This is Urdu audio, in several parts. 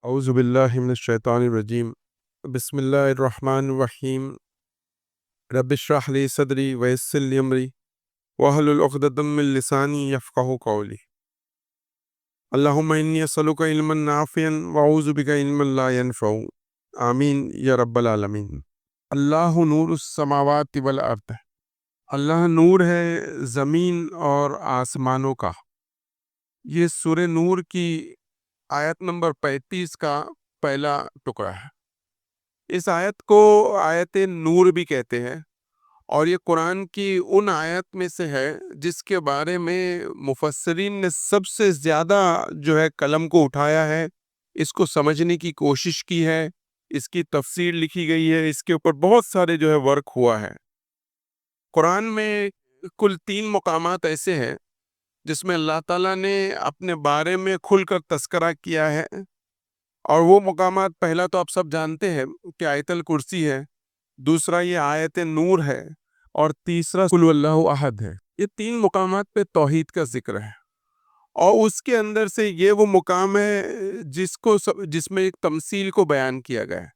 اعوذ باللہ من الشیطان الرجیم بسم اللہ الرحمن الرحیم رب اشرح لی صدری ویسر لی امری واحلل عقدۃ من لسانی یفقہوا قولی اللہم انی اسألک علما نافعا واعوذ بک علما لا ینفع آمین یا رب العالمین۔ اللہ نور السماوات والارض، اللہ نور ہے زمین اور آسمانوں کا۔ یہ سورہ نور کی آیت نمبر 35 کا پہلا ٹکڑا ہے۔ اس آیت کو آیت نور بھی کہتے ہیں، اور یہ قرآن کی ان آیت میں سے ہے جس کے بارے میں مفسرین نے سب سے زیادہ قلم کو اٹھایا ہے، اس کو سمجھنے کی کوشش کی ہے، اس کی تفسیر لکھی گئی ہے، اس کے اوپر بہت سارے ورک ہوا ہے۔ قرآن میں کل 3 مقامات ایسے ہیں جس میں اللہ تعالیٰ نے اپنے بارے میں کھل کر تذکرہ کیا ہے، اور وہ مقامات پہلا تو آپ سب جانتے ہیں کہ آیت الکرسی ہے، دوسرا یہ آیت نور ہے، اور تیسرا قل اللہ احد ہے۔ یہ 3 مقامات پہ توحید کا ذکر ہے، اور اس کے اندر سے یہ وہ مقام ہے جس میں ایک تمثیل کو بیان کیا گیا ہے۔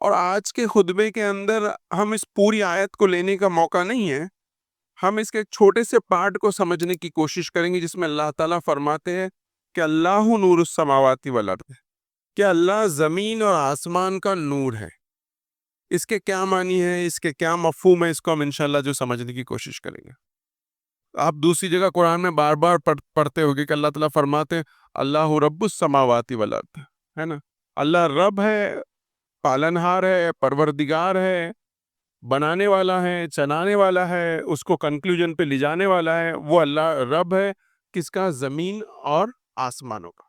اور آج کے خطبے کے اندر ہم اس پوری آیت کو لینے کا موقع نہیں ہے، ہم اس کے ایک چھوٹے سے پارٹ کو سمجھنے کی کوشش کریں گے جس میں اللہ تعالیٰ فرماتے ہیں کہ اللہ نور السماوات والارض، کہ اللہ زمین اور آسمان کا نور ہے۔ اس کے کیا معنی ہے، اس کے کیا مفہوم ہے، اس کو ہم انشاءاللہ سمجھنے کی کوشش کریں گے۔ آپ دوسری جگہ قرآن میں بار بار پڑھتے ہوگے کہ اللہ تعالیٰ فرماتے ہیں اللہ رب السماوات والارض، ہے نا؟ اللہ رب ہے، پالنہار ہے، پروردگار ہے، بنانے والا ہے، چلانے والا ہے، اس کو کنکلوژن پہ لے جانے والا ہے، وہ اللہ رب ہے۔ کس کا؟ زمین اور آسمانوں کا۔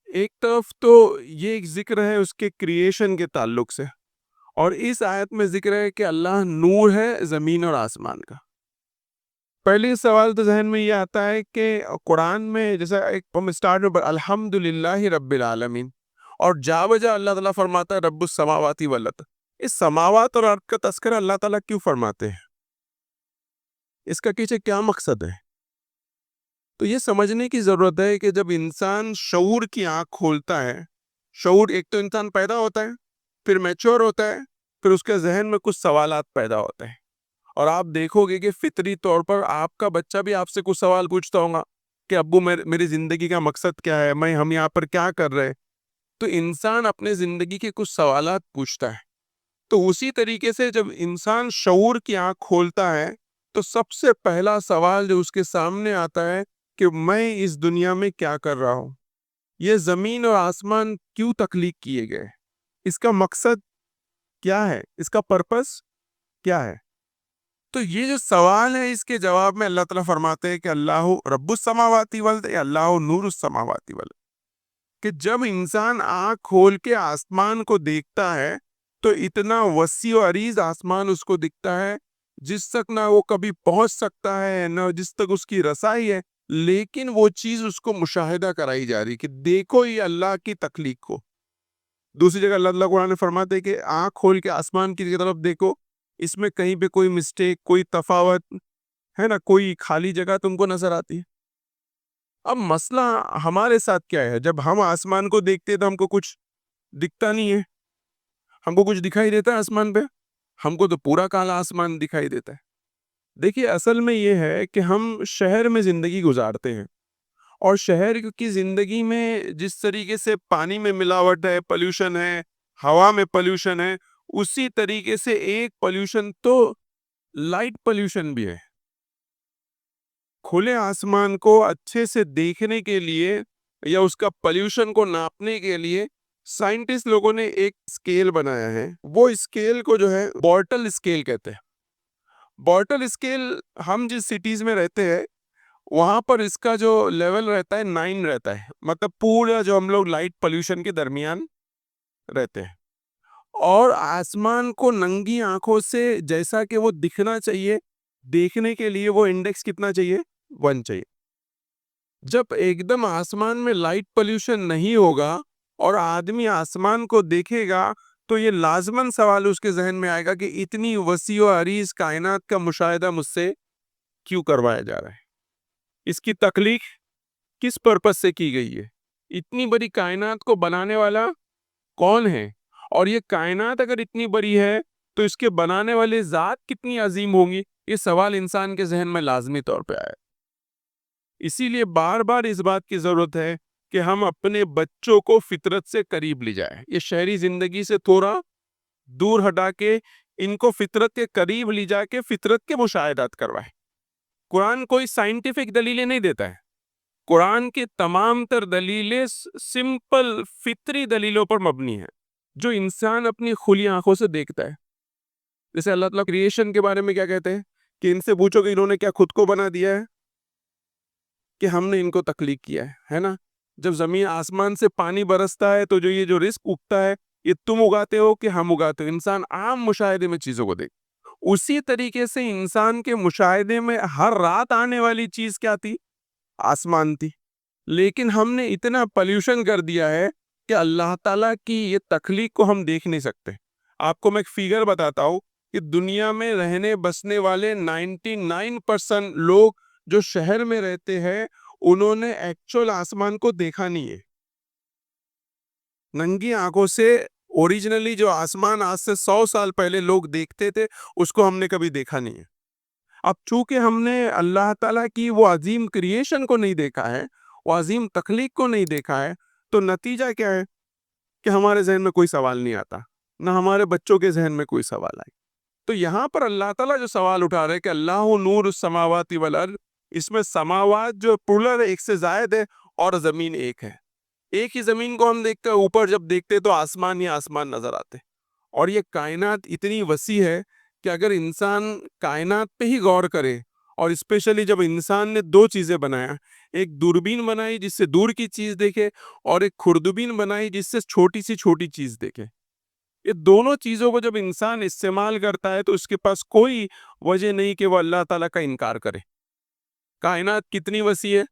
ایک طرف تو یہ ایک ذکر ہے اس کے کریشن کے تعلق سے، اور اس آیت میں ذکر ہے کہ اللہ نور ہے زمین اور آسمان کا۔ پہلے سوال تو ذہن میں یہ آتا ہے کہ قرآن میں جیسا ہم اسٹارٹ میں الحمدللہ رب العالمین، اور جا بجا اللہ تعالیٰ فرماتا ہے رب السماوات والارض۔ اس سماوات اور ارض کا تذکرہ اللہ تعالیٰ کیوں فرماتے ہیں؟ اس کا پیچھے کیا مقصد ہے؟ تو یہ سمجھنے کی ضرورت ہے کہ جب انسان شعور کی آنکھ کھولتا ہے، شعور ایک تو انسان پیدا ہوتا ہے، پھر میچور ہوتا ہے، پھر اس کے ذہن میں کچھ سوالات پیدا ہوتے ہیں، اور آپ دیکھو گے کہ فطری طور پر آپ کا بچہ بھی آپ سے کچھ سوال پوچھتا ہوگا کہ ابو میری زندگی کا مقصد کیا ہے، ہم یہاں پر کیا کر رہے؟ تو انسان اپنے زندگی کے کچھ سوالات پوچھتا ہے۔ تو اسی طریقے سے جب انسان شعور کی آنکھ کھولتا ہے تو سب سے پہلا سوال جو اس کے سامنے آتا ہے کہ میں اس دنیا میں کیا کر رہا ہوں، یہ زمین اور آسمان کیوں تخلیق کیے گئے، اس کا مقصد کیا ہے، اس کا پرپس کیا ہے؟ تو یہ جو سوال ہے اس کے جواب میں اللہ تعالیٰ فرماتے ہیں کہ اللہ رب السماوات والارض، اللہ نور السماوات والارض، کہ جب انسان آنکھ کھول کے آسمان کو دیکھتا ہے تو اتنا وسیع و عریض آسمان اس کو دکھتا ہے جس تک نہ وہ کبھی پہنچ سکتا ہے، نہ جس تک اس کی رسائی ہے، لیکن وہ چیز اس کو مشاہدہ کرائی جا رہی کہ دیکھو یہ اللہ کی تخلیق کو۔ دوسری جگہ اللہ تعالیٰ قرآن میں فرماتے ہیں کہ آنکھ کھول کے آسمان کی طرف دیکھو، اس میں کہیں پہ کوئی مسٹیک، کوئی تفاوت ہے نا، کوئی خالی جگہ تم کو نظر آتی ہے۔ اب مسئلہ ہمارے ساتھ کیا ہے؟ جب ہم آسمان کو دیکھتے تو ہم کو کچھ دکھتا نہیں ہے، ہم کو کچھ دکھائی دیتا ہے آسمان پہ؟ ہم کو تو پورا کالا آسمان دکھائی دیتا ہے۔ دیکھیے اصل میں یہ ہے کہ ہم شہر میں زندگی گزارتے ہیں، اور شہر کی زندگی میں جس طریقے سے پانی میں ملاوٹ ہے، پلیوشن ہے، ہوا میں پلیوشن ہے، اسی طریقے سے ایک پلیوشن تو لائٹ پلیوشن بھی ہے۔ کھلے آسمان کو اچھے سے دیکھنے کے لیے یا اس کا پلیوشن کو ناپنے کے لیے سائنٹسٹ لوگوں نے ایک اسکیل بنایا ہے، وہ اسکیل کو بورٹل اسکیل کہتے ہیں۔ بورٹل اسکیل، ہم جس سٹیز میں رہتے ہیں وہاں پر اس کا جو لیول رہتا ہے 9 رہتا ہے، مطلب پورا جو ہم لوگ لائٹ پلیوشن کے درمیان رہتے ہیں، اور آسمان کو ننگی آنکھوں سے جیسا کہ وہ دکھنا چاہیے، دیکھنے کے لیے وہ انڈیکس کتنا چاہیے؟ 1 چاہیے۔ جب ایک دم آسمان میں لائٹ پلیوشن نہیں ہوگا اور آدمی آسمان کو دیکھے گا تو یہ لازماً سوال اس کے ذہن میں آئے گا کہ اتنی وسیع و عریض کائنات کا مشاہدہ مجھ سے کیوں کروایا جا رہا ہے؟ اس کی تخلیق کس پرپس سے کی گئی ہے؟ اتنی بڑی کائنات کو بنانے والا کون ہے؟ اور یہ کائنات اگر اتنی بڑی ہے تو اس کے بنانے والے ذات کتنی عظیم ہوں گی؟ یہ سوال انسان کے ذہن میں لازمی طور پہ آئے. اسی لیے بار بار اس بات کی ضرورت ہے کہ ہم اپنے بچوں کو فطرت سے قریب لے جائیں. یہ شہری زندگی سے تھوڑا دور ہٹا کے ان کو فطرت کے قریب لے جا کے فطرت کے مشاہدات کروائے. قرآن کوئی سائنٹیفک دلیلیں نہیں دیتا ہے. قرآن کی تمام تر دلیلیں سمپل فطری دلیلوں پر مبنی ہیں جو انسان اپنی کھلی آنکھوں سے دیکھتا ہے. جیسے اللہ تعالیٰ کریشن کے بارے میں کیا کہتے ہیں کہ ان سے پوچھو کہ انہوں نے کیا خود کو بنا دیا ہے کہ ہم نے ان کو تخلیق کیا ہے نا. جب زمین آسمان سے پانی برستا ہے تو یہ جو رزق اگتا ہے یہ تم اگاتے ہو کہ ہم اگاتے ہو. انسان عام مشاہدے میں چیزوں کو دیکھ. اسی طریقے سے انسان کے مشاہدے میں ہر رات آنے والی چیز کیا تھی؟ آسمان تھی. لیکن ہم نے اتنا پلیوشن کر دیا ہے کہ اللہ تعالیٰ کی یہ تخلیق کو ہم دیکھ نہیں سکتے. آپ کو میں ایک فیگر بتاتا ہوں کہ دنیا میں رہنے بسنے والے 99% لوگ جو شہر میں رہتے ہیں انہوں نے ایکچوئل آسمان کو دیکھا نہیں ہے. ننگی آنکھوں سے اوریجنلی جو آسمان آج سے 100 سال پہلے لوگ دیکھتے تھے اس کو ہم نے کبھی دیکھا نہیں ہے. اب چونکہ ہم نے اللہ تعالیٰ کی وہ عظیم کریشن کو نہیں دیکھا ہے، وہ عظیم تخلیق کو نہیں دیکھا ہے، تو نتیجہ کیا ہے کہ ہمارے ذہن میں کوئی سوال نہیں آتا، نہ ہمارے بچوں کے ذہن میں کوئی سوال آئے. تو یہاں پر اللہ تعالیٰ جو سوال اٹھا رہے کہ اللہ نور السماوات والارض، اس میں سماوات جو پلر ہے ایک سے زائد ہے اور زمین ایک ہے. ایک ہی زمین کو ہم دیکھتے ہیں، اوپر جب دیکھتے تو آسمان ہی آسمان نظر آتے. اور یہ کائنات اتنی وسیع ہے کہ اگر انسان کائنات پہ ہی غور کرے، اور اسپیشلی جب انسان نے دو چیزیں بنایا، ایک دوربین بنائی جس سے دور کی چیز دیکھے اور ایک خوردبین بنائی جس سے چھوٹی سی چھوٹی چیز دیکھے. یہ دونوں چیزوں کو جب انسان استعمال کرتا ہے تو اس کے پاس کوئی وجہ نہیں کہ وہ اللہ تعالیٰ کا انکار کرے. کائنات کتنی وسیع ہے.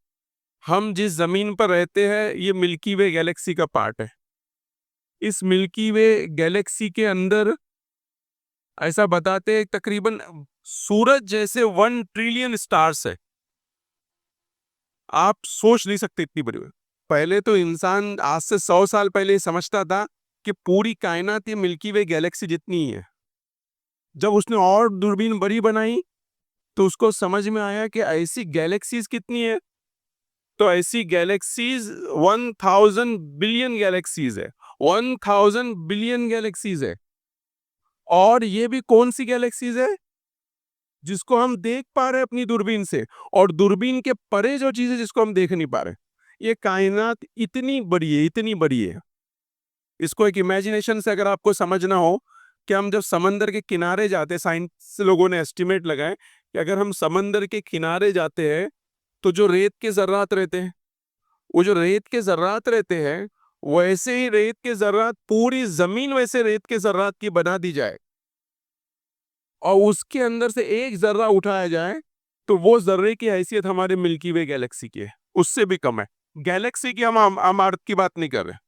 ہم جس زمین پر رہتے ہیں یہ ملکی وے گیلیکسی کا پارٹ ہے. اس ملکی وے گیلیکسی کے اندر ایسا بتاتے ہیں تقریباً سورج جیسے 1 ٹریلین سٹارز ہے. آپ سوچ نہیں سکتے اتنی بڑی. پہلے تو انسان آج سے 100 سال پہلے سمجھتا تھا کہ پوری کائنات یہ ملکی وے گیلیکسی جتنی ہی ہے. جب اس نے اور دوربین بڑی بنائی تو اس کو سمجھ میں آیا کہ ایسی گیلیکسیز کتنی ہے. تو ایسی گیلیکسیز 1000 بلین گیلیکسیز ہے. 1000 بلین گیلیکسیز ہے. اور یہ بھی کون سی گیلیکسیز ہے؟ جس کو ہم دیکھ پا رہے اپنی دوربین سے، اور دوربین کے پرے جو چیزیں جس کو ہم دیکھ نہیں پا رہے. یہ کائنات اتنی بڑی ہے، اتنی بڑی ہے. اس کو ایک امیجنیشن سے اگر آپ کو سمجھنا ہو کہ ہم جب سمندر کے کنارے جاتے، سائنس لوگوں نے ایسٹیمیٹ لگائے کہ اگر ہم سمندر کے کنارے جاتے ہیں تو جو ریت کے ذرات رہتے ہیں، وہ جو ریت کے ذرات رہتے ہیں ویسے ہی ریت کے ذرات پوری زمین ویسے ریت کے ذرات کی بنا دی جائے اور اس کے اندر سے ایک ذرہ اٹھایا جائے تو وہ ذرے کی حیثیت ہمارے ملکی وے گیلیکسی کی ہے، اس سے بھی کم ہے. گیلیکسی کی ہم ارتھ کی بات نہیں کر رہے.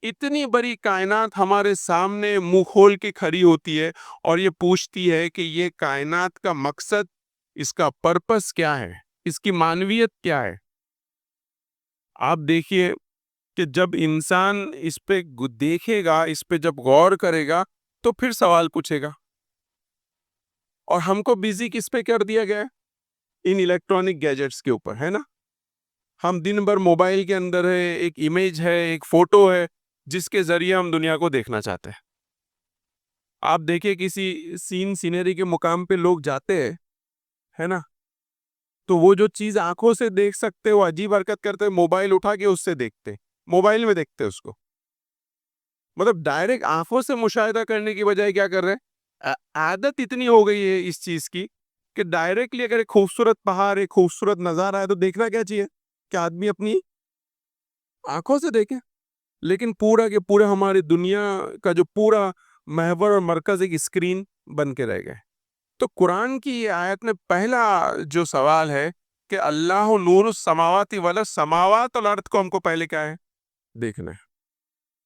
اتنی بڑی کائنات ہمارے سامنے منہ کھول کے کھڑی ہوتی ہے اور یہ پوچھتی ہے کہ یہ کائنات کا مقصد، اس کا پرپس کیا ہے، اس کی معنویت کیا ہے. آپ دیکھیے کہ جب انسان اس پہ دیکھے گا، اس پہ جب غور کرے گا تو پھر سوال پوچھے گا. اور ہم کو بیزی کس پہ کر دیا گیا ہے؟ ان الیکٹرانک گیجٹس کے اوپر، ہے نا. ہم دن بھر موبائل کے اندر ہے، ایک امیج ہے، ایک فوٹو ہے جس کے ذریعے ہم دنیا کو دیکھنا چاہتے ہیں. آپ دیکھیں کسی سینری کے مقام پہ لوگ جاتے ہیں، ہے نا، تو وہ جو چیز آنکھوں سے دیکھ سکتے وہ عجیب حرکت کرتے، موبائل اٹھا کے اس سے دیکھتے، موبائل میں دیکھتے اس کو. مطلب ڈائریکٹ آنکھوں سے مشاہدہ کرنے کی بجائے کیا کر رہے ہیں، عادت اتنی ہو گئی ہے اس چیز کی کہ ڈائریکٹلی اگر ایک خوبصورت پہاڑ، ایک خوبصورت نظارہ ہے تو دیکھنا کیا چاہیے کہ آدمی اپنی آنکھوں سے دیکھیں. لیکن پورا کے پورا ہماری دنیا کا جو پورا محور اور مرکز ایک اسکرین بن کے رہ گئے. تو قرآن کی یہ آیت میں پہلا جو سوال ہے کہ اللہ نور السماوات والارض، سماوات اور ارض کو ہم کو پہلے کیا ہے؟ دیکھنا ہے.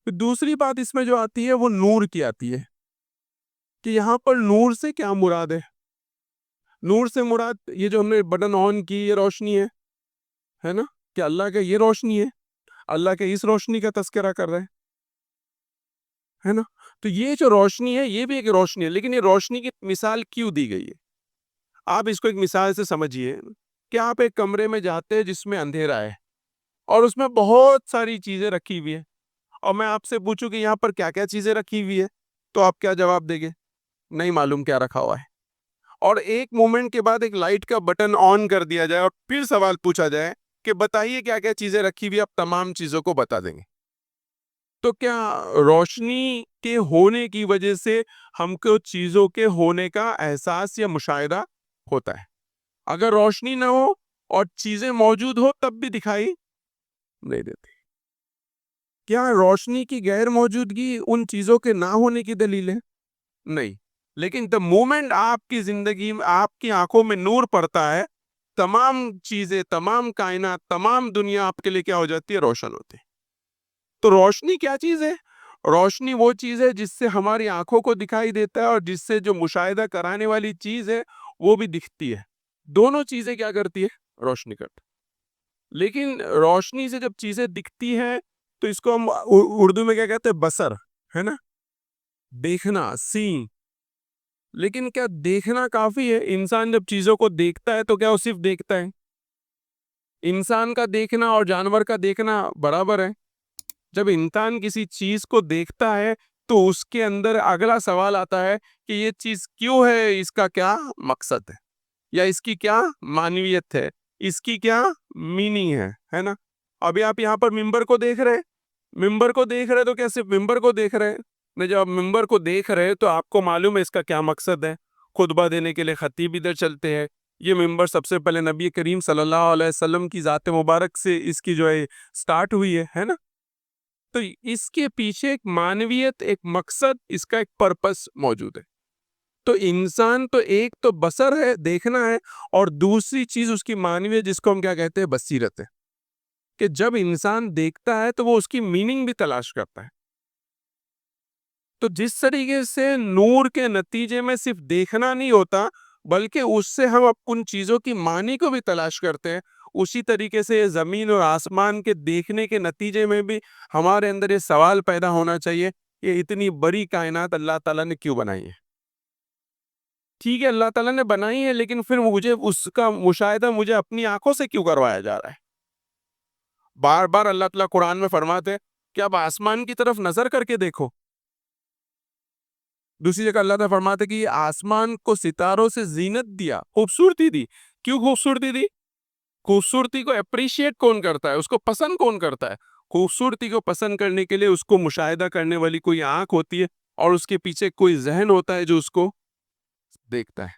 پھر دوسری بات اس میں جو آتی ہے وہ نور کی آتی ہے کہ یہاں پر نور سے کیا مراد ہے. نور سے مراد یہ جو ہم نے بٹن آن کی یہ روشنی ہے نا، کہ اللہ کا یہ روشنی ہے. اللہ کے اس روشنی کا تذکرہ کر رہے ہیں، ہے نا؟ تو یہ جو روشنی ہے یہ بھی ایک روشنی ہے، لیکن یہ روشنی کی مثال کیوں دی گئی ہے؟ آپ اس کو ایک مثال سے سمجھیے کہ آپ ایک کمرے میں جاتے ہیں جس میں اندھیرا ہے اور اس میں بہت ساری چیزیں رکھی ہوئی ہیں، اور میں آپ سے پوچھوں کہ یہاں پر کیا کیا چیزیں رکھی ہوئی ہے، تو آپ کیا جواب دیں گے؟ نہیں معلوم کیا رکھا ہوا ہے۔ اور ایک مومنٹ کے بعد ایک لائٹ کا بٹن آن کر دیا جائے اور پھر سوال پوچھا جائے کہ بتائیے کیا کیا چیزیں رکھی ہوئی، آپ تمام چیزوں کو بتا دیں گے۔ تو کیا روشنی کے ہونے کی وجہ سے ہم کو چیزوں کے ہونے کا احساس یا مشاہدہ ہوتا ہے؟ اگر روشنی نہ ہو اور چیزیں موجود ہو تب بھی دکھائی نہیں دیتی۔ کیا روشنی کی غیر موجودگی ان چیزوں کے نہ ہونے کی دلیل ہے؟ نہیں، لیکن the moment آپ کی زندگی میں آپ کی آنکھوں میں نور پڑتا ہے، تمام چیزیں، تمام کائنات، تمام دنیا آپ کے لیے کیا ہو جاتی ہے؟ روشن ہوتی ہے۔ تو روشنی کیا چیز ہے؟ روشنی وہ چیز ہے جس سے ہماری آنکھوں کو دکھائی دیتا ہے اور جس سے جو مشاہدہ کرانے والی چیز ہے وہ بھی دکھتی ہے۔ دونوں چیزیں کیا کرتی ہے؟ روشنی کرتی ہے۔ لیکن روشنی سے جب چیزیں دکھتی ہیں تو اس کو ہم اردو میں کیا کہتے ہیں؟ بصر، ہے نا؟ دیکھنا، سین۔ لیکن کیا دیکھنا کافی ہے؟ انسان جب چیزوں کو دیکھتا ہے تو کیا وہ صرف دیکھتا ہے؟ انسان کا دیکھنا اور جانور کا دیکھنا برابر ہے؟ جب انسان کسی چیز کو دیکھتا ہے تو اس کے اندر اگلا سوال آتا ہے کہ یہ چیز کیوں ہے، اس کا کیا مقصد ہے، یا اس کی کیا معنویت ہے، اس کی کیا میننگ ہے نا؟ ابھی آپ یہاں پر ممبر کو دیکھ رہے ہیں، ممبر کو دیکھ رہے تو کیا صرف ممبر کو دیکھ رہے ہیں؟ نہیں، جب آپ ممبر کو دیکھ رہے تو آپ کو معلوم ہے اس کا کیا مقصد ہے۔ خطبہ دینے کے لیے خطیب ادھر چلتے ہیں، یہ ممبر سب سے پہلے نبی کریم صلی اللہ علیہ وسلم کی ذات مبارک سے اس کی جو ہے سٹارٹ ہوئی ہے نا؟ تو اس کے پیچھے ایک معنویت، ایک مقصد، اس کا ایک پرپس موجود ہے۔ تو انسان تو ایک تو بصر ہے، دیکھنا ہے، اور دوسری چیز اس کی معنویت جس کو ہم کیا کہتے ہیں؟ بصیرت ہے، کہ جب انسان دیکھتا ہے تو وہ اس کی میننگ بھی تلاش کرتا ہے۔ تو جس طریقے سے نور کے نتیجے میں صرف دیکھنا نہیں ہوتا بلکہ اس سے ہم ان چیزوں کی معنی کو بھی تلاش کرتے ہیں، اسی طریقے سے زمین اور آسمان کے دیکھنے کے نتیجے میں بھی ہمارے اندر یہ سوال پیدا ہونا چاہیے، یہ اتنی بڑی کائنات اللہ تعالیٰ نے کیوں بنائی ہے؟ ٹھیک ہے، اللہ تعالیٰ نے بنائی ہے، لیکن پھر مجھے اس کا مشاہدہ مجھے اپنی آنکھوں سے کیوں کروایا جا رہا ہے؟ بار بار اللہ تعالیٰ قرآن میں فرماتے ہیں کہ اب آسمان کی طرف نظر کر کے دیکھو۔ دوسری جگہ اللہ تعالیٰ فرماتے کہ یہ آسمان کو ستاروں سے زینت دیا، خوبصورتی دی۔ کیوں خوبصورتی دی؟ خوبصورتی کو اپریشیٹ کون کرتا ہے؟ اس کو پسند کون کرتا ہے؟ خوبصورتی کو پسند کرنے کے لیے اس کو مشاہدہ کرنے والی کوئی آنکھ ہوتی ہے اور اس کے پیچھے کوئی ذہن ہوتا ہے جو اس کو دیکھتا ہے۔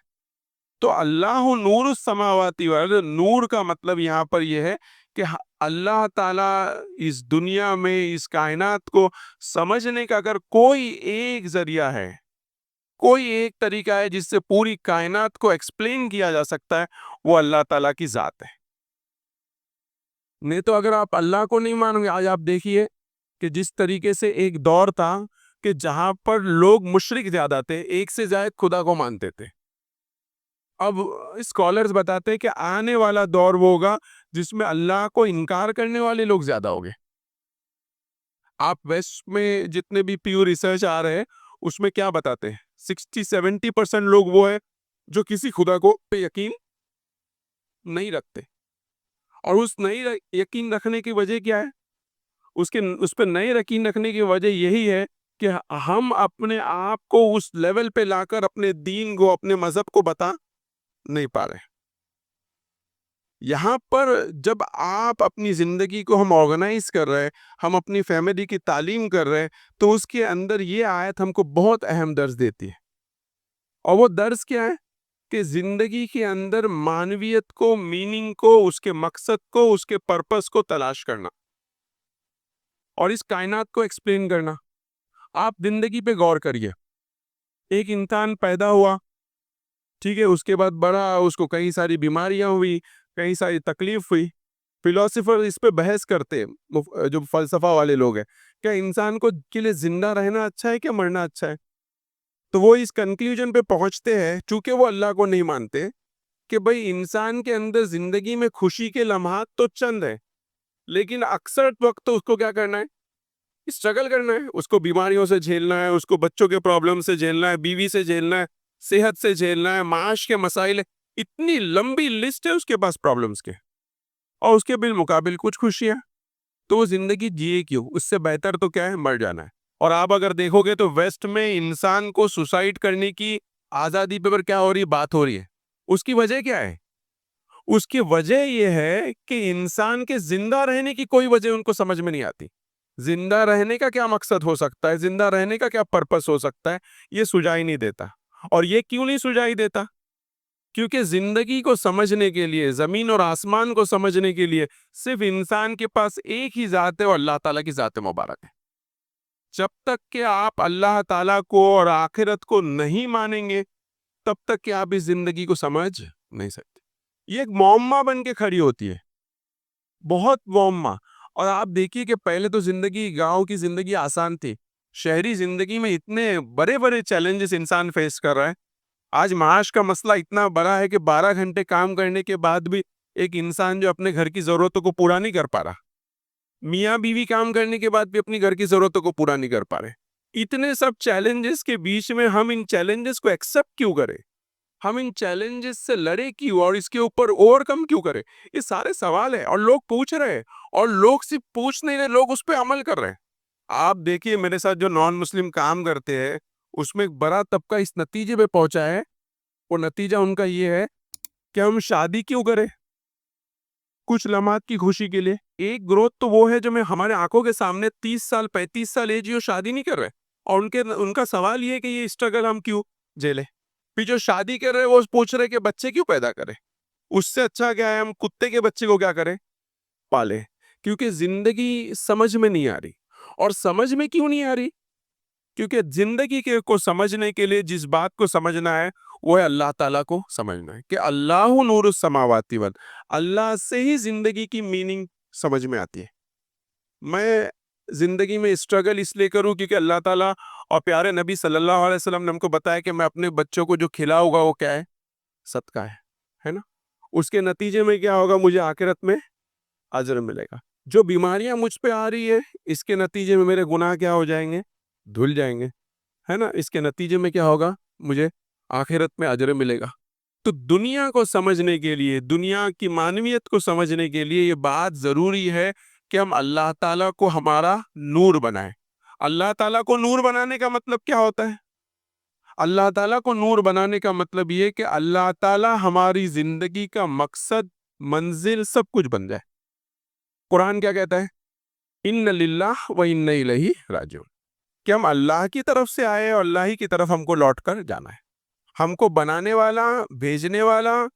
تو اللہ نور السماواتی والارض، نور کا مطلب یہاں پر یہ ہے کہ اللہ تعالیٰ اس دنیا میں اس کائنات کو سمجھنے کا اگر کوئی ایک ذریعہ ہے، کوئی ایک طریقہ ہے جس سے پوری کائنات کو ایکسپلین کیا جا سکتا ہے، وہ اللہ تعالیٰ کی ذات ہے۔ نہیں تو اگر آپ اللہ کو نہیں مانو گے، آج آپ دیکھیے کہ جس طریقے سے ایک دور تھا کہ جہاں پر لوگ مشرک زیادہ تھے، ایک سے زائد خدا کو مانتے تھے۔ اب اسکالرز بتاتے ہیں کہ آنے والا دور وہ ہوگا جس میں اللہ کو انکار کرنے والے لوگ زیادہ ہوں گے۔ آپ ویسٹ میں جتنے بھی پیو ریسرچ آ رہے ہیں اس میں کیا بتاتے ہیں؟ 60-70% لوگ وہ ہیں جو کسی خدا کو پہ یقین نہیں رکھتے، اور اس نہیں یقین رکھنے کی وجہ کیا ہے؟ اس پہ نہیں یقین رکھنے کی وجہ یہی ہے کہ ہم اپنے آپ کو اس لیول پہ لا کر اپنے دین کو، اپنے مذہب کو بتا نہیں پا رہے۔ یہاں پر جب آپ اپنی زندگی کو ہم آرگنائز کر رہے ہیں، ہم اپنی فیملی کی تعلیم کر رہے ہیں، تو اس کے اندر یہ آیت ہم کو بہت اہم درس دیتی ہے، اور وہ درس کیا ہے؟ کہ زندگی کے اندر معنویت کو، میننگ کو، اس کے مقصد کو، اس کے پرپس کو تلاش کرنا اور اس کائنات کو ایکسپلین کرنا۔ آپ زندگی پہ غور کریے، ایک انسان پیدا ہوا، ٹھیک ہے، اس کے بعد بڑا، اس کو کئی ساری بیماریاں ہوئی، کئی ساری تکلیف ہوئی۔ فلاسفر اس پہ بحث کرتے ہیں، جو فلسفہ والے لوگ ہیں، کیا انسان کو کے لیے زندہ رہنا اچھا ہے کہ مرنا اچھا ہے؟ تو وہ اس کنکلیوژن پہ پہنچتے ہیں، چونکہ وہ اللہ کو نہیں مانتے، کہ بھئی انسان کے اندر زندگی میں خوشی کے لمحات تو چند ہیں، لیکن اکثر وقت تو اس کو کیا کرنا ہے؟ اسٹرگل کرنا ہے، اس کو بیماریوں سے جھیلنا ہے، اس کو بچوں کے پرابلم سے جھیلنا ہے، بیوی سے جھیلنا ہے، صحت سے جھیلنا ہے، معاش کے مسائل ہے، اتنی لمبی لسٹ ہے اس کے پاس پرابلمس کے، اور اس کے بالمقابل کچھ خوشیاں. تو وہ زندگی جیے کیوں؟ اس سے بہتر تو کیا ہے؟ مر جانا ہے. اور آپ اگر دیکھو گے تو ویسٹ میں انسان کو سوسائڈ کرنے کی آزادی پر کیا ہو رہی بات ہو رہی ہے. اس کی وجہ کیا ہے؟ اس کی وجہ یہ ہے کہ انسان کے زندہ رہنے کی کوئی وجہ ان کو سمجھ میں نہیں آتی. زندہ رہنے کا کیا مقصد ہو سکتا ہے، زندہ رہنے کا کیا پرپس ہو سکتا ہے، یہ سجائی نہیں دیتا. اور یہ کیوں نہیں سجائی دیتا؟ کیونکہ زندگی کو سمجھنے کے لیے، زمین اور آسمان کو سمجھنے کے لیے صرف انسان کے پاس ایک ہی ذات ہے، اور اللہ تعالیٰ کی ذات مبارک ہے. جب تک کہ آپ اللہ تعالیٰ کو اور آخرت کو نہیں مانیں گے، تب تک کہ آپ اس زندگی کو سمجھ نہیں سکتے. یہ ایک معمہ بن کے کھڑی ہوتی ہے، بہت معمہ. اور آپ دیکھیے کہ پہلے تو زندگی، گاؤں کی زندگی آسان تھی. شہری زندگی میں اتنے بڑے بڑے چیلنجز انسان فیس کر رہا ہے. آج معاش کا مسئلہ اتنا بڑا ہے کہ 12 گھنٹے کام کرنے کے بعد بھی ایک انسان جو اپنے گھر کی ضرورتوں کو پورا نہیں کر پا رہا. میاں بیوی کام کرنے کے بعد بھی اپنی گھر کی ضرورتوں کو پورا نہیں کر پا رہے. اتنے سب چیلنجز کے بیچ میں ہم ان چیلنجز کو ایکسپٹ کیوں کریں؟ ہم ان چیلنجز سے لڑے کیوں اور اس کے اوپر اوور کم کیوں کریں؟ یہ سارے سوال ہیں، اور لوگ پوچھ رہے ہیں، اور لوگ صرف پوچھ نہیں رہے، لوگ اس پہ عمل کر رہے ہیں. آپ دیکھیے میرے ساتھ جو نان مسلم کام کرتے ہیں، اس میں ایک بڑا طبقہ اس نتیجے پہ پہنچا ہے. وہ نتیجہ ان کا یہ ہے کہ ہم شادی کیوں کریں؟ کچھ لمحات کی خوشی کے لیے. ایک گروتھ تو وہ ہے جو میں ہمارے آنکھوں کے سامنے 30 سال 35 سال ایج جو شادی نہیں کر رہے، اور ان کا سوال یہ ہے کہ یہ اسٹرگل ہم کیوں جھیلیں. پھر جو شادی کر رہے وہ پوچھ رہے کہ بچے کیوں پیدا کریں. اس سے اچھا کیا ہے ہم کتے کے بچے کو کیا کریں؟ پالے. کیونکہ زندگی سمجھ میں نہیں آ رہی. اور سمجھ میں کیوں نہیں آ رہی؟ کیونکہ زندگی کو سمجھنے کے لیے جس بات کو سمجھنا ہے وہ ہے اللہ تعالیٰ کو سمجھنا ہے کہ اللہ نور السماوات والارض. اللہ سے ہی زندگی کی میننگ سمجھ میں آتی ہے. میں زندگی میں اسٹرگل اس لیے کروں کیونکہ اللہ تعالیٰ اور پیارے نبی صلی اللہ علیہ وسلم نے ہم کو بتایا کہ میں اپنے بچوں کو جو کھلاؤں گا وہ کیا ہے؟ صدقہ ہے نا. اس کے نتیجے میں کیا ہوگا؟ مجھے آخرت میں اجر ملے گا. جو بیماریاں مجھ پہ آ رہی ہے، اس کے نتیجے میں میرے گناہ کیا ہو جائیں گے؟ دھل جائیں گے، ہے نا. اس کے نتیجے میں کیا ہوگا؟ مجھے آخرت میں اجر ملے گا. تو دنیا کو سمجھنے کے لیے، دنیا کی معنویت کو سمجھنے کے لیے یہ بات ضروری ہے کہ ہم اللہ تعالیٰ کو ہمارا نور بنائیں. اللہ تعالیٰ کو نور بنانے کا مطلب کیا ہوتا ہے؟ اللہ تعالیٰ کو نور بنانے کا مطلب یہ کہ اللہ تعالیٰ ہماری زندگی کا مقصد، منزل، سب کچھ بن جائے. قرآن کیا کہتا ہے؟ ان للہ و انا الیہ راجعون، کہ ہم اللہ کی طرف سے آئے اور اللہ ہی کی طرف ہم کو لوٹ کر جانا ہے. ہم کو بنانے والا، بھیجنے والا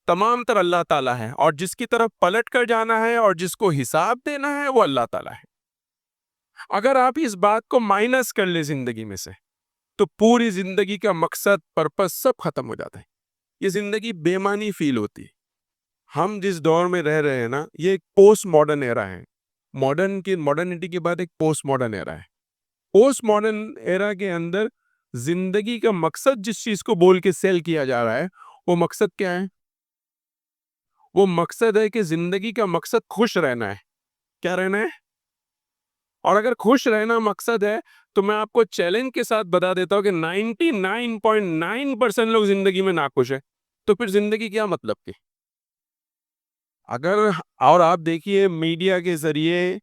تمام تر اللہ تعالیٰ ہے، اور جس کی طرف پلٹ کر جانا ہے اور جس کو حساب دینا ہے وہ اللہ تعالیٰ ہے. اگر آپ اس بات کو مائنس کر لیں زندگی میں سے، تو پوری زندگی کا مقصد، پرپس سب ختم ہو جاتا ہے. یہ زندگی بے معنی فیل ہوتی ہے. ہم جس دور میں رہ رہے ہیں نا، یہ ایک پوسٹ ماڈرن ایرا ہے. ماڈرنٹی کے بعد ایک پوسٹ ماڈرن ایرا ہے. پوسٹ ماڈرن ایرا کے اندر زندگی کا مقصد جس چیز کو بول کے سیل کیا جا رہا ہے، وہ مقصد کیا ہے؟ وہ مقصد ہے کہ زندگی کا مقصد خوش رہنا ہے. کیا رہنا ہے؟ اور اگر خوش رہنا مقصد ہے تو میں آپ کو چیلنج کے ساتھ بتا دیتا ہوں کہ 99.9% لوگ زندگی میں ناخوش ہیں. تو پھر زندگی کیا مطلب کی؟ اور آپ دیکھیے میڈیا کے ذریعے،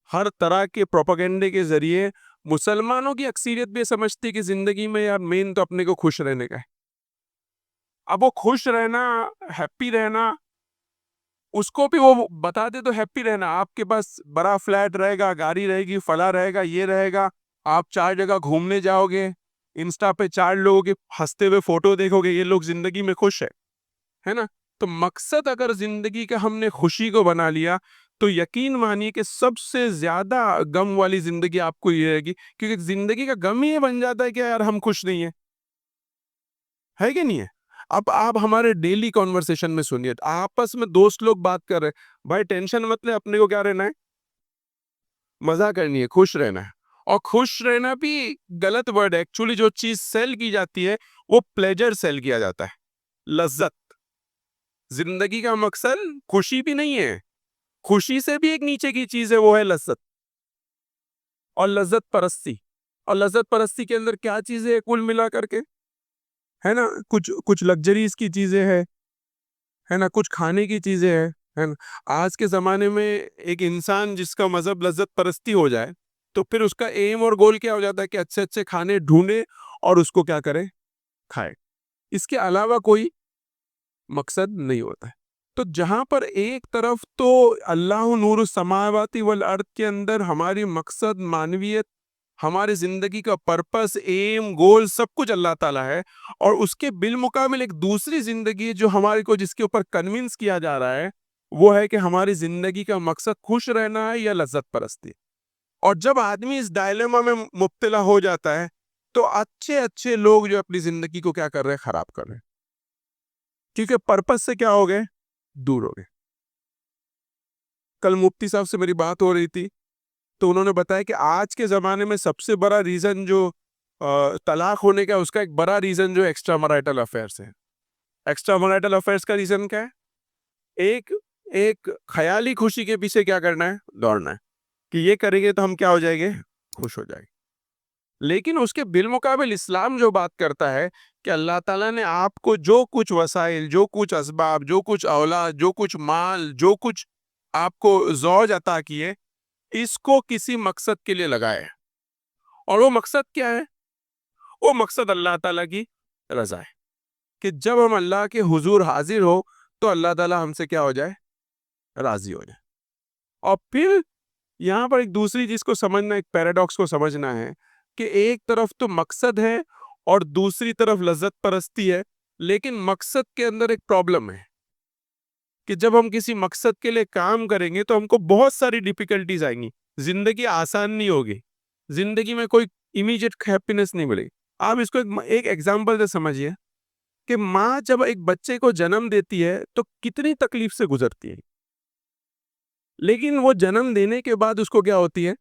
ہر طرح کے پروپیگنڈے کے ذریعے مسلمانوں کی اکثریت بھی سمجھتی کہ زندگی میں یار مین تو اپنے کو خوش رہنے کا ہے. اب وہ خوش رہنا، ہیپی رہنا، اس کو بھی وہ بتا دے تو ہیپی رہنا. آپ کے پاس بڑا فلیٹ رہے گا، گاڑی رہے گی، فلاں رہے گا، یہ رہے گا، آپ 4 جگہ گھومنے جاؤ گے، انسٹا پہ 4 لوگوں کے ہنستے ہوئے فوٹو دیکھو گے، یہ لوگ زندگی میں خوش ہے نا. تو مقصد اگر زندگی کا ہم نے خوشی کو بنا لیا تو یقین مانیے کہ سب سے زیادہ غم والی زندگی آپ کو یہ رہے گی. کیونکہ زندگی کا غم ہی یہ بن جاتا ہے کہ یار ہم خوش نہیں ہیں، ہے کہ نہیں ہے. اب آپ ہمارے ڈیلی کانورسیشن میں سنیے، آپس میں دوست لوگ بات کر رہے ہیں، بھائی ٹینشن مت لے، اپنے کو کیا رہنا ہے؟ مزہ کرنی ہے، خوش رہنا ہے. اور خوش رہنا بھی غلط ورڈ ہے. ایکچولی جو چیز سیل کی جاتی ہے وہ پلیجر سیل کیا جاتا ہے، لذت. زندگی کا مقصد خوشی بھی نہیں ہے. خوشی سے بھی ایک نیچے کی چیز ہے، وہ ہے لذت اور لذت پرستی. اور لذت پرستی کے اندر کیا چیزیں ہیں کل ملا کر کے؟ ہے نا، کچھ لگژریز کی چیزیں ہیں، ہے نا، کچھ کھانے کی چیزیں ہیں، ہے نا. آج کے زمانے میں ایک انسان جس کا مذہب لذت پرستی ہو جائے تو پھر اس کا ایم اور گول کیا ہو جاتا ہے کہ اچھے اچھے کھانے ڈھونڈے اور اس کو کیا کرے، کھائے. اس کے علاوہ کوئی مقصد نہیں ہوتا ہے. تو جہاں پر ایک طرف تو اللہ نور السماوات والارض کے اندر ہماری مقصد، معنویت، ہماری زندگی کا پرپس، ایم، گول سب کچھ اللہ تعالیٰ ہے، اور اس کے بالمقابل ایک دوسری زندگی جو ہمارے کو جس کے اوپر کنونس کیا جا رہا ہے وہ ہے کہ ہماری زندگی کا مقصد خوش رہنا ہے یا لذت پرستی. اور جب آدمی اس ڈائلیما میں مبتلا ہو جاتا ہے تو اچھے اچھے لوگ جو اپنی زندگی کو کیا کر رہے ہیں، خراب کر رہے ہیں، کیونکہ پرپس سے کیا ہو گئے، دور ہو گئے. کل مفتی صاحب سے میری بات ہو رہی تھی تو انہوں نے بتایا کہ آج کے زمانے میں سب سے بڑا ریزن جو طلاق ہونے کا، اس کا ایک بڑا ریزن جو ایکسٹرا میرائٹل افیئرس ہے. ایکسٹرا میرائٹل افیئرس کا ریزن کیا ہے؟ ایک خیالی خوشی کے پیچھے کیا کرنا ہے، دوڑنا ہے کہ یہ کریں گے تو ہم کیا ہو جائیں گے، خوش ہو جائیں گے. لیکن اس کے بالمقابل اسلام جو بات کرتا ہے کہ اللہ تعالیٰ نے آپ کو جو کچھ وسائل، جو کچھ اسباب، جو کچھ اولاد، جو کچھ مال، جو کچھ آپ کو زوج عطا کیے، اس کو کسی مقصد کے لیے لگائے. اور وہ مقصد کیا ہے؟ وہ مقصد اللہ تعالیٰ کی رضا ہے کہ جب ہم اللہ کے حضور حاضر ہو تو اللہ تعالیٰ ہم سے کیا ہو جائے، راضی ہو جائے. اور پھر یہاں پر ایک دوسری چیز کو سمجھنا، ایک پیراڈاکس کو سمجھنا ہے کہ ایک طرف تو مقصد ہے اور دوسری طرف لذت پرستی ہے، لیکن مقصد کے اندر ایک پرابلم ہے کہ جب ہم کسی مقصد کے لیے کام کریں گے تو ہم کو بہت ساری ڈیفیکلٹیز آئیں گی، زندگی آسان نہیں ہوگی، زندگی میں کوئی امیجیٹ ہیپینس نہیں ملے گی. آپ اس کو ایک ایگزامپل سے سمجھیے کہ ماں جب ایک بچے کو جنم دیتی ہے تو کتنی تکلیف سے گزرتی ہے، لیکن وہ جنم دینے کے بعد اس کو کیا ہوتی ہے،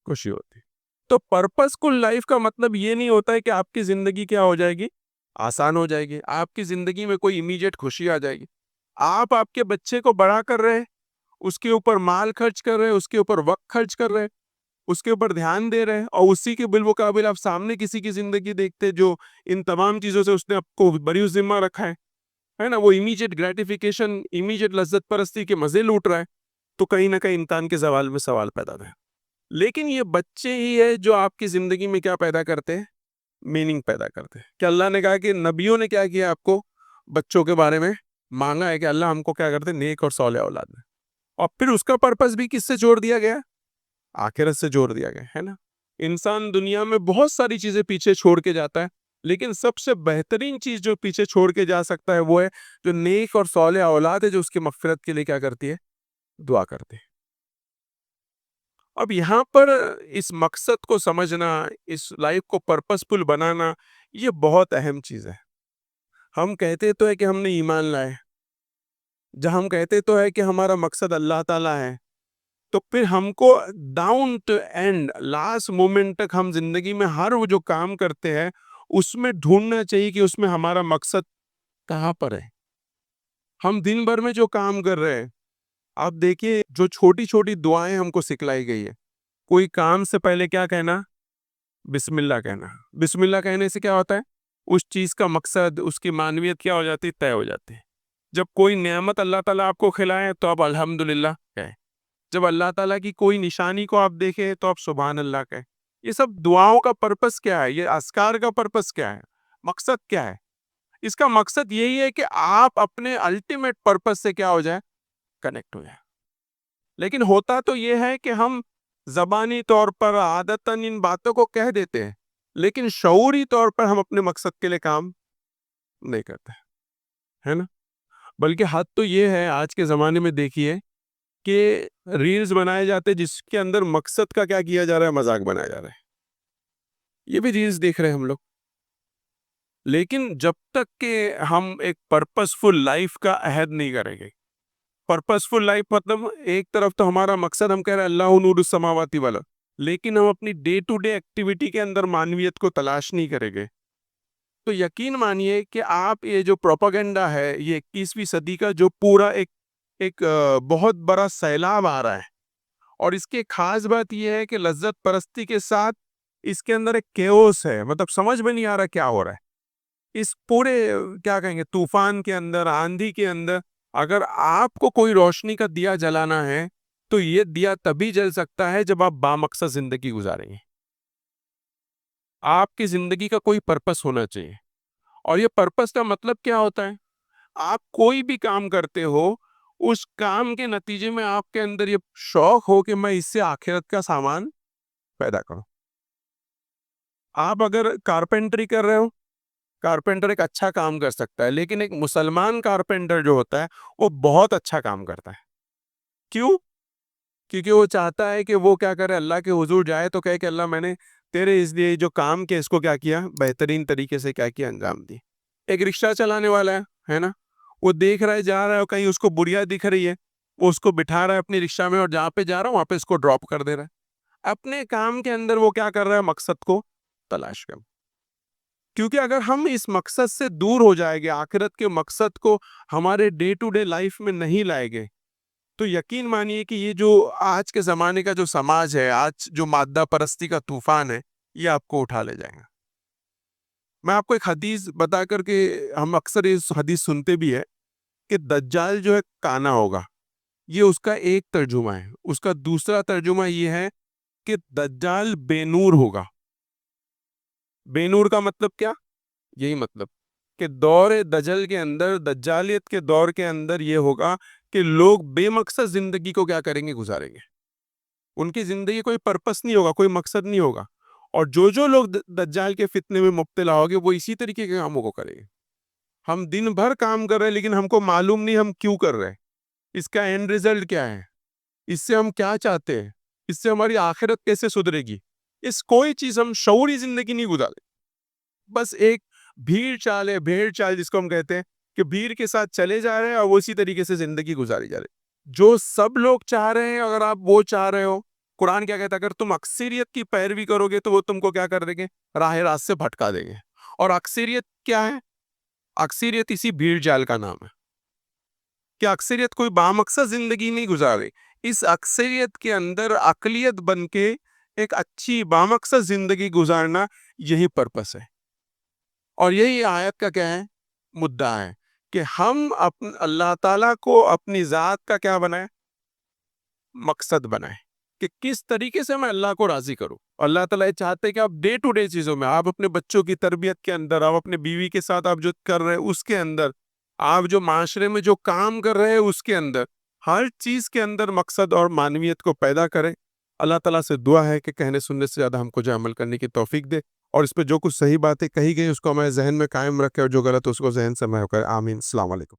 خوشی ہوتی ہے. تو پرپس کل لائف کا مطلب یہ نہیں ہوتا ہے کہ آپ کی زندگی کیا ہو جائے گی، آسان ہو جائے گی، آپ کی زندگی میں کوئی امیجیٹ خوشی آ جائے گی. آپ کے بچے کو بڑا کر رہے، اس کے اوپر مال خرچ کر رہے، اس کے اوپر وقت خرچ کر رہے، اس کے اوپر دھیان دے رہے، اور اسی کے بالمقابل آپ سامنے کسی کی زندگی دیکھتے جو ان تمام چیزوں سے اس نے آپ کو بری ذمہ رکھا ہے نا، وہ امیجیٹ گریٹیفیکیشن، امیجیٹ لذت پرستی کے مزے لوٹ رہا ہے، تو کہیں نہ کہیں انسان کے زوال میں سوال پیدا ہے. لیکن یہ بچے ہی ہے جو آپ کی زندگی میں کیا پیدا کرتے ہیں، میننگ پیدا کرتے ہیں. کہ اللہ نے کہا کہ نبیوں نے کیا کیا، آپ کو بچوں کے بارے میں مانگا ہے کہ اللہ ہم کو کیا کرتے ہیں، نیک اور صالح اولاد میں. اور پھر اس کا پرپس بھی کس سے جوڑ دیا گیا، آخرت سے جوڑ دیا گیا ہے نا. انسان دنیا میں بہت ساری چیزیں پیچھے چھوڑ کے جاتا ہے، لیکن سب سے بہترین چیز جو پیچھے چھوڑ کے جا سکتا ہے وہ ہے جو نیک اور صالح اولاد ہے، جو اس کی مغفرت کے لیے کیا کرتی ہے، دعا کرتے ہیں. اب یہاں پر اس مقصد کو سمجھنا، اس لائف کو پرپسفل بنانا، یہ بہت اہم چیز ہے. ہم کہتے تو ہے کہ ہم نے ایمان لائے، جہاں ہم کہتے تو ہے کہ ہمارا مقصد اللہ تعالیٰ ہے، تو پھر ہم کو down to end last moment تک ہم زندگی میں ہر وہ جو کام کرتے ہیں اس میں ڈھونڈنا چاہیے کہ اس میں ہمارا مقصد کہاں پر ہے. ہم دن بھر میں جو کام کر رہے ہیں، آپ دیکھیے جو چھوٹی چھوٹی دعائیں ہم کو سکھلائی گئی ہے، کوئی کام سے پہلے کیا کہنا، بسم اللہ کہنا. بسم اللہ کہنے سے کیا ہوتا ہے، اس چیز کا مقصد، اس کی معنویت کیا ہو جاتی، طے ہو جاتی ہے. جب کوئی نعمت اللہ تعالیٰ آپ کو کھلائے تو آپ الحمدللہ کہیں. جب اللہ تعالیٰ کی کوئی نشانی کو آپ دیکھیں تو آپ سبحان اللہ کہیں. یہ سب دعاؤں کا پرپس کیا ہے، یہ اذکار کا پرپس کیا ہے، مقصد کیا ہے؟ اس کا مقصد یہی ہے کہ آپ اپنے الٹیمیٹ پرپس سے کیا ہو جائے، کنیکٹ ہو جائے. لیکن ہوتا تو یہ ہے کہ ہم زبانی طور پر عادتاً ان باتوں کو کہہ دیتے ہیں، لیکن شعوری طور پر ہم اپنے مقصد کے لیے کام نہیں کرتے، ہے نا. بلکہ حد تو یہ ہے آج کے زمانے میں دیکھیے کہ ریلز بنائے جاتے جس کے اندر مقصد کا کیا کیا جا رہا ہے، مذاق بنایا جا رہا ہے. یہ بھی ریلز دیکھ رہے ہیں ہم لوگ. لیکن جب تک کہ ہم ایک پرپسفل لائف کا عہد نہیں کریں گے، پرپسفل لائف مطلب ایک طرف تو ہمارا مقصد ہم کہہ رہے ہیں اللہ نور السماواتی والا، لیکن ہم اپنی ڈے ٹو ڈے ایکٹیویٹی کے اندر معنویت کو تلاش نہیں کریں گے، تو یقین مانیے کہ آپ یہ جو پروپیگنڈا ہے، یہ 21ویں صدی کا جو پورا ایک ایک بہت بڑا سیلاب آ رہا ہے، اور اس کی خاص بات یہ ہے کہ لذت پرستی کے ساتھ اس کے اندر ایک کیوس ہے، مطلب سمجھ میں نہیں آ رہا کیا ہو رہا ہے اس پورے کیا کہیں گے طوفان کے اندر، آندھی کے اندر۔ اگر آپ کو کوئی روشنی کا دیا جلانا ہے تو یہ دیا تبھی جل سکتا ہے جب آپ بامقصد زندگی گزاریں گے۔ آپ کی زندگی کا کوئی پرپس ہونا چاہیے، اور یہ پرپس کا مطلب کیا ہوتا ہے؟ آپ کوئی بھی کام کرتے ہو، اس کام کے نتیجے میں آپ کے اندر یہ شوق ہو کہ میں اس سے آخرت کا سامان پیدا کروں۔ آپ اگر کارپینٹری کر رہے ہو، کارپینٹر ایک اچھا کام کر سکتا ہے، لیکن ایک مسلمان کارپینٹر جو ہوتا ہے وہ بہت اچھا کام کرتا ہے۔ کیوں؟ کیونکہ وہ چاہتا ہے کہ وہ کیا کرے، اللہ کے حضور جائے تو کہے کہ اللہ میں نے تیرے اس لیے جو کام کیا اس کو کیا کیا، بہترین طریقے سے کیا کیا، انجام دی۔ ایک رکشہ چلانے والا ہے نا، وہ دیکھ رہا ہے جا رہا ہے، کہیں اس کو بڑھیا دکھ رہی ہے، وہ اس کو بٹھا رہا ہے اپنی رکشہ میں، اور جہاں پہ جا رہا ہے وہاں پہ اس کو ڈراپ کر دے رہا ہے۔ اپنے کام کے اندر وہ کیا کر رہا ہے، مقصد کو تلاش کر۔ کیونکہ اگر ہم اس مقصد سے دور ہو جائیں گے، آخرت کے مقصد کو ہمارے ڈے ٹو ڈے لائف میں نہیں لائے گے، تو یقین مانیے کہ یہ جو آج کے زمانے کا جو سماج ہے، آج جو مادہ پرستی کا طوفان ہے، یہ آپ کو اٹھا لے جائیں گا۔ میں آپ کو ایک حدیث بتا کر کے، ہم اکثر اس حدیث سنتے بھی ہے کہ دجال جو ہے کانا ہوگا، یہ اس کا ایک ترجمہ ہے۔ اس کا دوسرا ترجمہ یہ ہے کہ دجال بے نور ہوگا۔ بے نور کا مطلب کیا؟ یہی مطلب کہ دور دجل کے اندر، دجالیت کے دور کے اندر یہ ہوگا کہ لوگ بے مقصد زندگی کو کیا کریں گے، گزاریں گے۔ ان کی زندگی کوئی پرپس نہیں ہوگا، کوئی مقصد نہیں ہوگا، اور جو لوگ دجال کے فتنے میں مبتلا ہوگے وہ اسی طریقے کے کاموں کو کریں گے۔ ہم دن بھر کام کر رہے ہیں لیکن ہم کو معلوم نہیں ہم کیوں کر رہے ہیں، اس کا اینڈ ریزلٹ کیا ہے، اس سے ہم کیا چاہتے ہیں، اس سے ہماری آخرت کیسے سدھرے گی، اس کوئی چیز ہم شعوری زندگی نہیں گزارے۔ بس ایک بھیڑ چال جس کو ہم کہتے ہیں کہ بھیڑ کے ساتھ چلے جا رہے ہیں اور اسی طریقے سے زندگی گزاری جا رہے ہیں۔ جو سب لوگ چاہ رہے ہیں اگر آپ وہ چاہ رہے ہو، قرآن کیا کہتا ہے، اگر تم اکثریت کی پیروی کرو گے تو وہ تم کو کیا کر دیں گے، راہ راست سے بھٹکا دیں گے۔ اور اکثریت کیا ہے؟ اکثریت اسی بھیڑ جال کا نام ہے کہ اکثریت کوئی بامقصد زندگی نہیں گزارے۔ اس اکثریت کے اندر اقلیت بن کے ایک اچھی بامقصد زندگی گزارنا، یہی پرپس ہے۔ اور یہی آیت کا کیا ہے، مدعا ہے کہ ہم اللہ تعالیٰ کو اپنی ذات کا کیا بنائیں، مقصد بنائیں، کہ کس طریقے سے میں اللہ کو راضی کروں۔ اللہ تعالیٰ یہ چاہتے ہیں کہ آپ ڈے ٹو ڈے چیزوں میں، آپ اپنے بچوں کی تربیت کے اندر، آپ اپنے بیوی کے ساتھ آپ جو کر رہے ہیں اس کے اندر، آپ جو معاشرے میں جو کام کر رہے ہیں اس کے اندر، ہر چیز کے اندر مقصد اور معنویت کو پیدا کریں۔ اللہ تعالیٰ سے دعا ہے کہ کہنے سننے سے زیادہ ہم کو جو عمل کرنے کی توفیق دے، اور اس پہ جو کچھ صحیح باتیں کہی گئی اس کو ہمارے ذہن میں قائم رکھے، اور جو غلط اس کو ذہن سے محو کرے۔ آمین۔ السلام علیکم۔